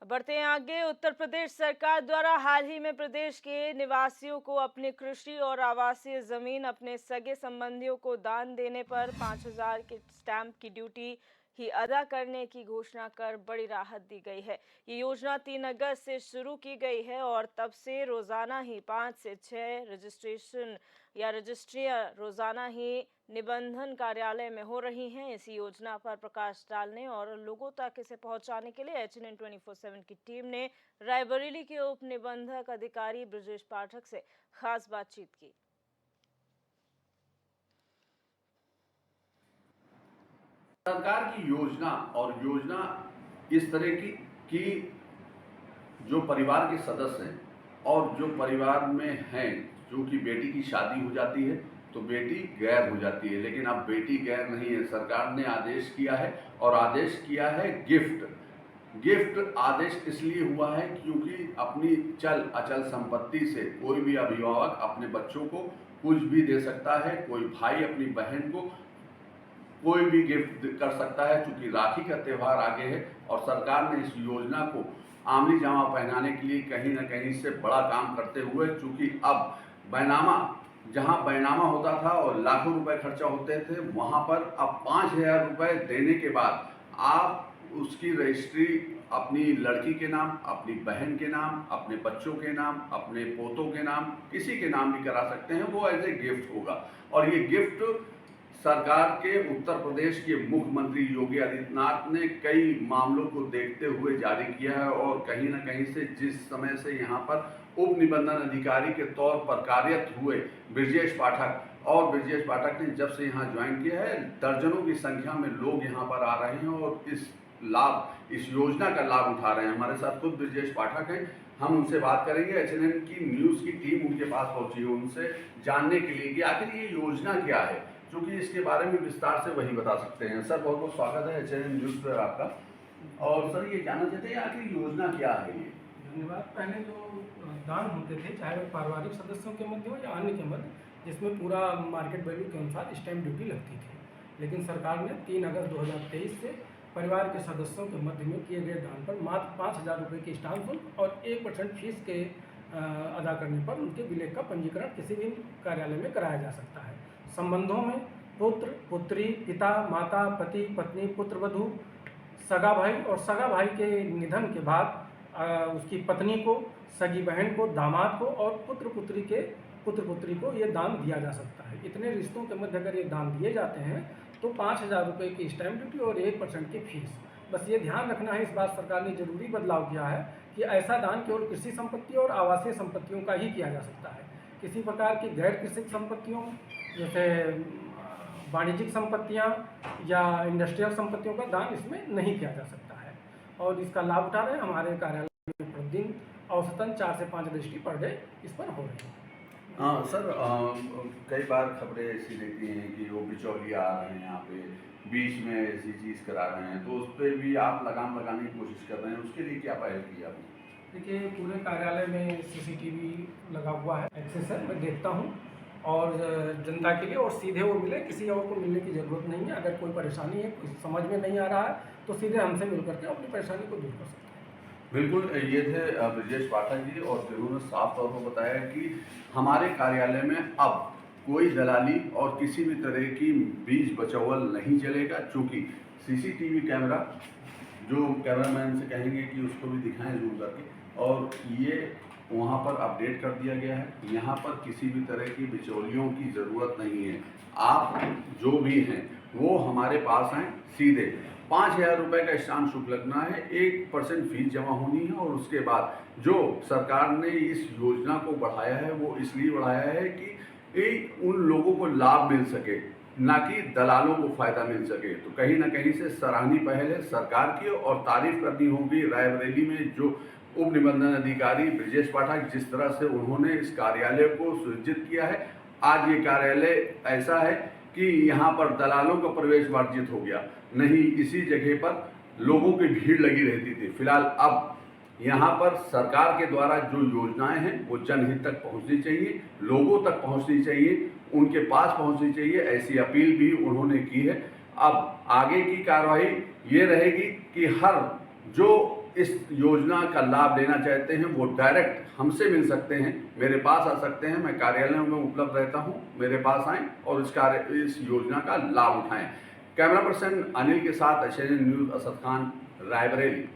बढ़ते हैं आगे। उत्तर प्रदेश सरकार द्वारा हाल ही में प्रदेश के निवासियों को अपनी कृषि और आवासीय जमीन अपने सगे संबंधियों को दान देने पर 5,000 के स्टैंप की ड्यूटी ही अदा करने की घोषणा कर बड़ी राहत दी गई है। ये योजना 3 अगस्त से शुरू की गई है और तब से रोजाना ही 5 से 6 रजिस्ट्रेशन या रजिस्ट्रियां रोजाना ही निबंधन कार्यालय में हो रही हैं। इस योजना पर प्रकाश डालने और लोगों तक इसे पहुंचाने के लिए HNN 24/7 की टीम ने रायबरेली के उप निबंधक अधिकारी ब्रजेश पाठक से खास बातचीत की। सरकार की योजना और योजना इस तरह की कि जो परिवार के सदस्य हैं और जो परिवार में हैं, जो कि बेटी की शादी हो जाती है तो बेटी गैर हो जाती है, लेकिन अब बेटी गैर नहीं है। सरकार ने आदेश किया है और आदेश किया है गिफ्ट आदेश इसलिए हुआ है क्योंकि अपनी चल अचल संपत्ति से कोई भी अभिभावक अपने बच्चों को कुछ भी दे सकता है। कोई भाई अपनी बहन को कोई भी गिफ्ट कर सकता है। चूंकि राखी का त्यौहार आगे है और सरकार ने इस योजना को आमली जामा पहनाने के लिए कहीं ना कहीं से बड़ा काम करते हुए, चूंकि अब बैनामा जहां बैनामा होता था और लाखों रुपए खर्चा होते थे, वहां पर अब 5,000 रुपए देने के बाद आप उसकी रजिस्ट्री अपनी लड़की के नाम, अपनी बहन के नाम, अपने बच्चों के नाम, अपने पोतों के नाम, किसी के नाम भी करा सकते हैं। वो एज ए गिफ्ट होगा और ये गिफ्ट सरकार के उत्तर प्रदेश के मुख्यमंत्री योगी आदित्यनाथ ने कई मामलों को देखते हुए जारी किया है और कहीं ना कहीं से जिस समय से यहाँ पर उप निबंधन अधिकारी के तौर पर कार्यरत हुए ब्रजेश पाठक ने जब से यहाँ ज्वाइन किया है, दर्जनों की संख्या में लोग यहाँ पर आ रहे हैं और इस योजना का लाभ उठा रहे हैं। हमारे साथ खुद ब्रजेश पाठक हैं, हम उनसे बात करेंगे। HNN की न्यूज़ की टीम उनके पास पहुंची है उनसे जानने के लिए कि आखिर ये योजना क्या है, क्योंकि इसके बारे में विस्तार से वही बता सकते हैं। सर, बहुत बहुत स्वागत है HNN न्यूज़ पर आपका। और सर, ये जानना चाहते हैं आखिर योजना क्या है ये? धन्यवाद। पहले जो दान होते थे, चाहे वो पारिवारिक सदस्यों के मध्य हो या अन्य के मध्य, जिसमें पूरा मार्केट वैल्यू के अनुसार स्टैंप ड्यूटी लगती थी, लेकिन सरकार ने 3 अगस्त 2023 से परिवार के सदस्यों के मध्य में किए गए दान पर मात्र 5,000 रुपये की स्टाम्प शुल्क और 1% फीस के अदा करने पर उनके विलेख का पंजीकरण किसी भी कार्यालय में कराया जा सकता है। संबंधों में पुत्र, पुत्री, पिता, माता, पति, पत्नी, पुत्र वधू, सगा भाई और सगा भाई के निधन के बाद उसकी पत्नी को, सगी बहन को, दामाद को और पुत्र पुत्री को ये दान दिया जा सकता है। इतने रिश्तों के मध्य अगर ये दान दिए जाते हैं तो 5,000 रुपये की स्टैंप ड्यूटी और 1% की फीस। बस ये ध्यान रखना है, इस बार सरकार ने जरूरी बदलाव किया है कि ऐसा दान केवल कृषि संपत्ति और आवासीय संपत्तियों का ही किया जा सकता है। किसी प्रकार की गैर कृषि संपत्तियों जैसे वाणिज्यिक संपत्तियां या इंडस्ट्रियल संपत्तियों का दान इसमें नहीं किया जा सकता है और इसका लाभ उठा रहे हैं। हमारे कार्यालय में प्रतिदिन औसतन 4 से 5 रजिस्ट्री पर डे इस पर हो रही है। हाँ सर, कई बार खबरें ऐसी रहती हैं कि वो बिचौलिया आ रहे हैं यहाँ पे, बीच में ऐसी चीज़ करा रहे हैं, तो उस पर भी आप लगाम लगाने की कोशिश कर रहे हैं। उसके लिए क्या पहल की आपने? देखिए, पूरे कार्यालय में CCTV लगा हुआ है, एक्सेस है, मैं देखता हूँ और जनता के लिए और सीधे वो मिले, किसी और को मिलने की ज़रूरत नहीं है। अगर कोई परेशानी है, कुछ समझ में नहीं आ रहा है तो सीधे हमसे मिल करके अपनी परेशानी को दूर कर सकते हैं। बिल्कुल, ये थे ब्रजेश पाठक जी और उन्होंने साफ तौर पर बताया कि हमारे कार्यालय में अब कोई दलाली और किसी भी तरह की बीच बचौल नहीं चलेगा। चूँकि CCTV कैमरा, जो कैमरामैन से कहेंगे कि उसको भी दिखाएं जूम करके, और ये वहाँ पर अपडेट कर दिया गया है। यहाँ पर किसी भी तरह की बिचौलियों की ज़रूरत नहीं है। आप जो भी हैं वो हमारे पास आएँ, सीधे 5,000 रुपये का स्टाम्प शुल्क लगना है, 1% फीस जमा होनी है और उसके बाद जो सरकार ने इस योजना को बढ़ाया है वो इसलिए बढ़ाया है कि उन लोगों को लाभ मिल सके, ना कि दलालों को फ़ायदा मिल सके। तो कहीं ना कहीं से सराहनीय पहल है सरकार की और तारीफ करनी होगी रायबरेली में जो उप निबंधन अधिकारी ब्रजेश पाठक, जिस तरह से उन्होंने इस कार्यालय को सुसज्जित किया है। आज ये कार्यालय ऐसा है कि यहाँ पर दलालों का प्रवेश वर्जित हो गया, नहीं इसी जगह पर लोगों की भीड़ लगी रहती थी। फिलहाल अब यहाँ पर सरकार के द्वारा जो योजनाएं हैं वो जनहित तक पहुँचनी चाहिए, लोगों तक पहुँचनी चाहिए, उनके पास पहुँचनी चाहिए, ऐसी अपील भी उन्होंने की है। अब आगे की कार्रवाई ये रहेगी कि हर जो इस योजना का लाभ लेना चाहते हैं वो डायरेक्ट हमसे मिल सकते हैं, मेरे पास आ सकते हैं। मैं कार्यालय में उपलब्ध रहता हूं, मेरे पास आएं और इस योजना का लाभ उठाएं। कैमरा पर्सन अनिल के साथ एशियन न्यूज़ असद खान, रायबरेली।